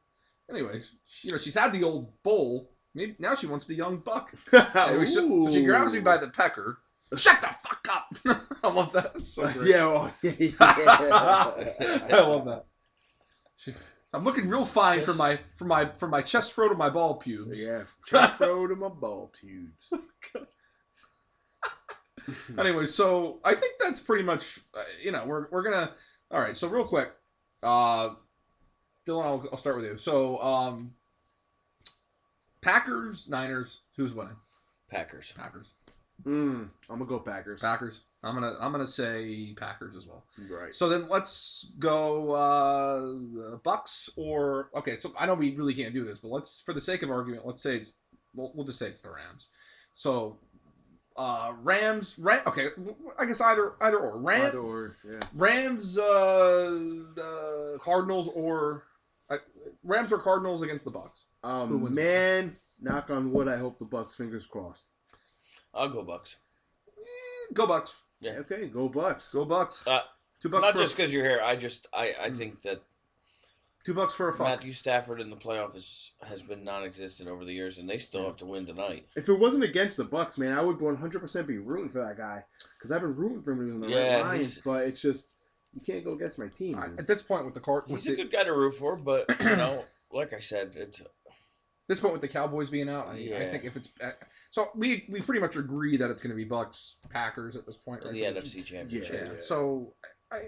Anyways, she's had the old bowl. Maybe now she wants the young buck. Anyway, so she grabs me by the pecker. Shut the fuck up! I love that. That's so great. Yeah, I love that. I'm looking real fine from my chest fro to my ball pubes. Yeah, chest fro to my ball pubes. Anyway, so I think that's pretty much we're gonna. All right, so real quick, Dylan, I'll start with you. So Packers, Niners, who's winning? Packers. I'm gonna go Packers. I'm gonna say Packers as well. Right. So then let's go Bucs or okay. So I know we really can't do this, but let's, for the sake of argument, let's say we'll just say it's the Rams. So Rams. Okay, I guess either or. Either or. Yeah. Rams, Cardinals or Rams or Cardinals against the Bucs. Man, knock on wood. I hope the Bucs. Fingers crossed. I'll go Bucs. Go Bucs. Yeah. Okay, go Bucs. Go Bucs. $2 not for just because you're here. I think that $2 for a fuck. Matthew Stafford in the playoffs has been non-existent over the years, and they still have to win tonight. If it wasn't against the Bucs, man, I would 100% be rooting for that guy because I've been rooting for him in the right lines. But it's just you can't go against my team. At this point with the He's a good guy to root for, but like I said, it's. This point with the Cowboys being out, I think if it's so we pretty much agree that it's going to be Bucs Packers at this point, right? The NFC Championship. Yeah. So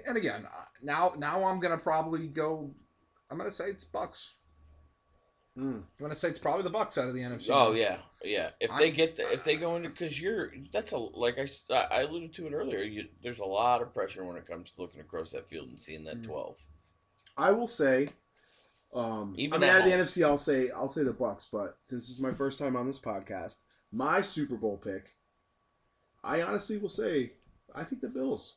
and again, now I'm going to probably go. I'm going to say it's Bucs. I'm going to say it's probably the Bucs out of the NFC. Oh yeah. If they go into like I alluded to it earlier. There's a lot of pressure when it comes to looking across that field and seeing that 12. I will say. Out of the NFC, I'll say the Bucs, but since this is my first time on this podcast, my Super Bowl pick, I honestly will say, I think the Bills.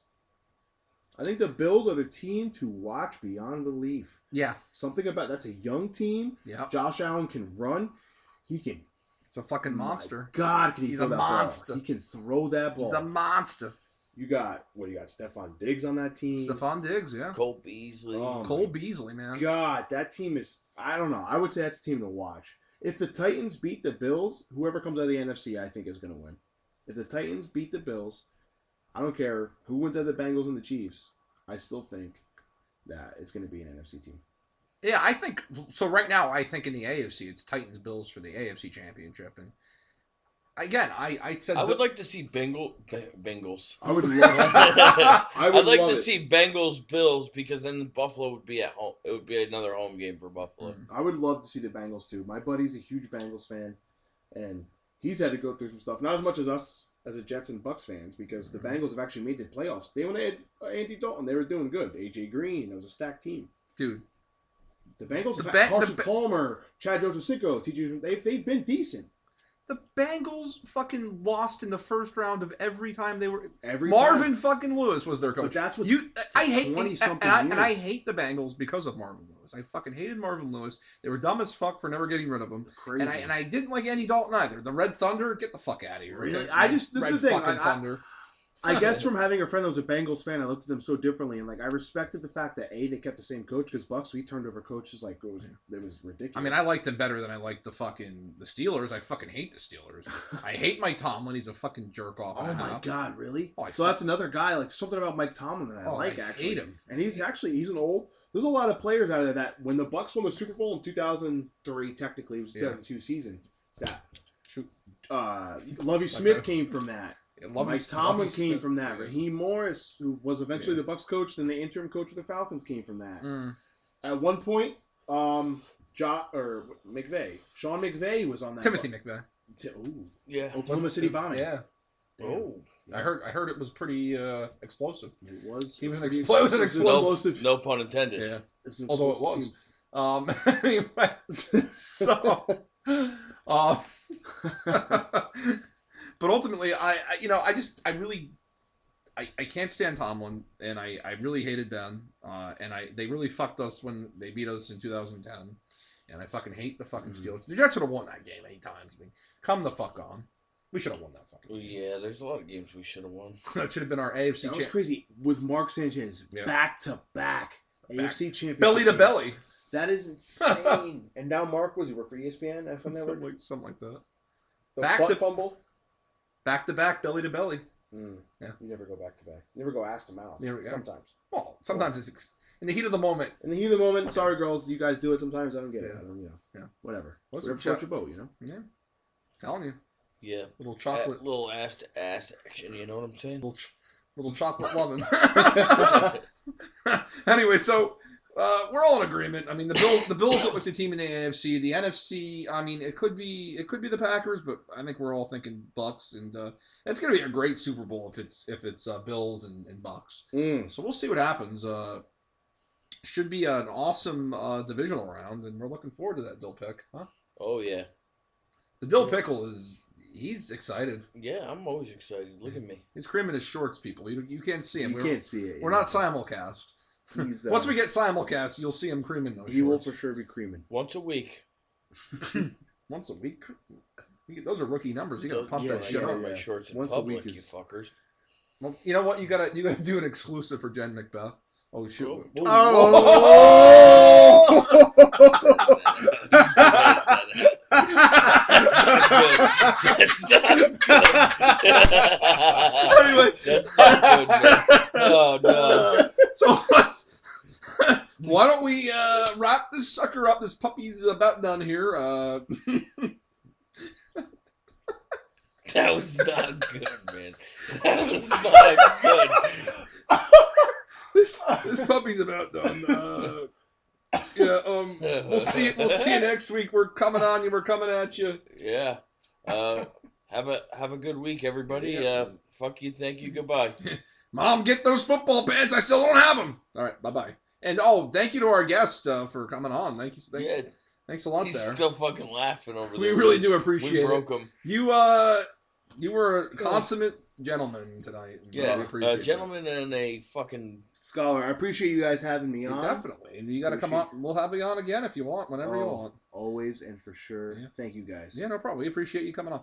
I think the Bills are the team to watch beyond belief. Yeah. Something about that's a young team. Yeah. Josh Allen can run. He can. It's a fucking monster. God, can he He's throw a that monster. ball? He can throw that ball. He's a monster. You got Stephon Diggs on that team. Stephon Diggs, yeah. Cole Beasley. Cole Beasley, man. God, that team is. I don't know. I would say that's a team to watch. If the Titans beat the Bills, whoever comes out of the NFC, I think is going to win. If the Titans beat the Bills, I don't care who wins out of the Bengals and the Chiefs. I still think that it's going to be an NFC team. Yeah, I think so. Right now, I think in the AFC, it's Titans Bills for the AFC Championship, and again, I said I would like to see Bengals. I would love. I'd like to see Bengals Bills because then Buffalo would be at home. It would be another home game for Buffalo. I would love to see the Bengals too. My buddy's a huge Bengals fan, and he's had to go through some stuff. Not as much as us as a Jets and Bucs fans, because the Bengals have actually made the playoffs. When they had Andy Dalton, they were doing good. AJ Green, that was a stacked team. Dude, the Bengals have had Carson Palmer, Chad Ochocinco, TJ. They've been decent. The Bengals fucking lost in the first round of every time they were. Marvin fucking Lewis was their coach. But that's what I hate 20-something and I years. hate the Bengals because of Marvin Lewis. I fucking hated Marvin Lewis. They were dumb as fuck for never getting rid of him. Crazy. And I didn't like Andy Dalton either. The Red Thunder, get the fuck out of here. Really? This is the thing. Thunder. I guess from having a friend that was a Bengals fan, I looked at them so differently, and like I respected the fact that they kept the same coach, because Bucs, we turned over coaches like it was ridiculous. I mean, I liked him better than I liked the Steelers. I fucking hate the Steelers. I hate Mike Tomlin. He's a fucking jerk off. Oh my god, really? Oh, so that's another guy, like something about Mike Tomlin that I like. I actually hate him, and he's an old. There's a lot of players out of there that when the Bucs won the Super Bowl in 2003, technically it was 2002 season. That Lovie Smith came from that. Mike Tomlin came from that. Raheem Morris, who was eventually the Bucs coach, then the interim coach of the Falcons, came from that. At one point, Sean McVay was on that. Timothy McVay. Yeah. Oklahoma City bombing. Yeah. Oh. I heard it was pretty explosive. It was. He was an explosive. No pun intended. Yeah. Although it was. Anyway, so. But ultimately, I can't stand Tomlin, and I really hated Ben, and they really fucked us when they beat us in 2010, and I fucking hate the fucking Steelers. The Jets should have won that game 8 times. I mean, come the fuck on. We should have won that fucking game. Yeah, there's a lot of games we should have won. That should have been our AFC. That was crazy with Mark Sanchez back to back AFC champion, belly to belly. That is insane. And now Mark, was he work for ESPN? Something like that. The butt fumble. Back to back, belly to belly. Yeah. You never go back to back. You never go ass to mouth. Sometimes. Well, sometimes it's in the heat of the moment. In the heat of the moment, sorry girls, you guys do it sometimes. I don't get it. I don't, whatever. Whatever floats your boat, Yeah. Telling you. Yeah. Little chocolate. Little ass to ass action, you know what I'm saying? Little chocolate loving. Anyway, so we're all in agreement. I mean, the Bills look like the team in the AFC. The NFC, I mean, it could be the Packers, but I think we're all thinking Bucs, and it's going to be a great Super Bowl if it's Bills and Bucs. So we'll see what happens. Should be an awesome divisional round, and we're looking forward to that Dill Pick, huh? Oh yeah, the Dill Pickle he's excited. Yeah, I'm always excited. Look at me. He's creaming his shorts, people. You can't see him. You can't see it. We're not simulcast. Once we get simulcast, you'll see him creaming those shorts. He will for sure be creaming. Once a week. Once a week? Those are rookie numbers. You got to pump that shit up. My shorts Once public, a week is... you fuckers. Well, you know what? You gotta do an exclusive for Jen Macbeth. Oh shit! That's not good. Anyway. That's not good, man. Oh no. So why don't we wrap this sucker up? This puppy's about done here. That was not good, man. That was not good. This puppy's about done. We'll see you next week. We're coming on you. We're coming at you. Yeah. Have a good week, everybody. Fuck you. Thank you. Goodbye. Mom, get those football pants. I still don't have them. All right. Bye-bye. And thank you to our guest for coming on. Thanks a lot. He's there. still fucking laughing over there. We really do appreciate it. We broke him. You were a consummate gentleman tonight. Yeah, really appreciate a gentleman and a fucking scholar. I appreciate you guys having me on. Definitely. And you got to come on. We'll have you on again if you want, whenever you want. Always and for sure. Yeah. Thank you guys. Yeah, no problem. We appreciate you coming on.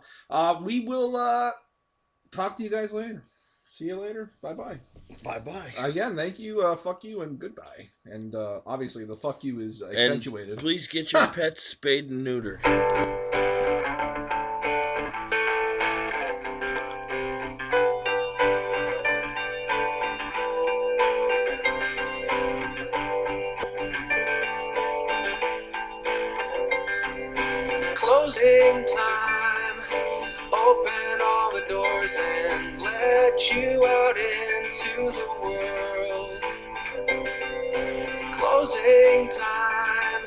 We will talk to you guys later. See you later. Bye-bye. Bye-bye. Again, thank you, fuck you, and goodbye. And obviously the fuck you is accentuated. And please get your pets spayed and neutered. Closing time. Open all the doors and let you out into the world. Closing time.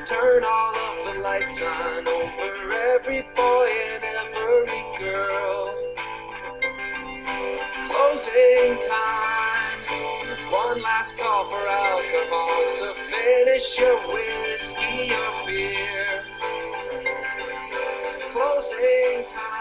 Turn all of the lights on over every boy and every girl. Closing time. One last call for alcohol, so finish your whiskey or beer. Close closing time.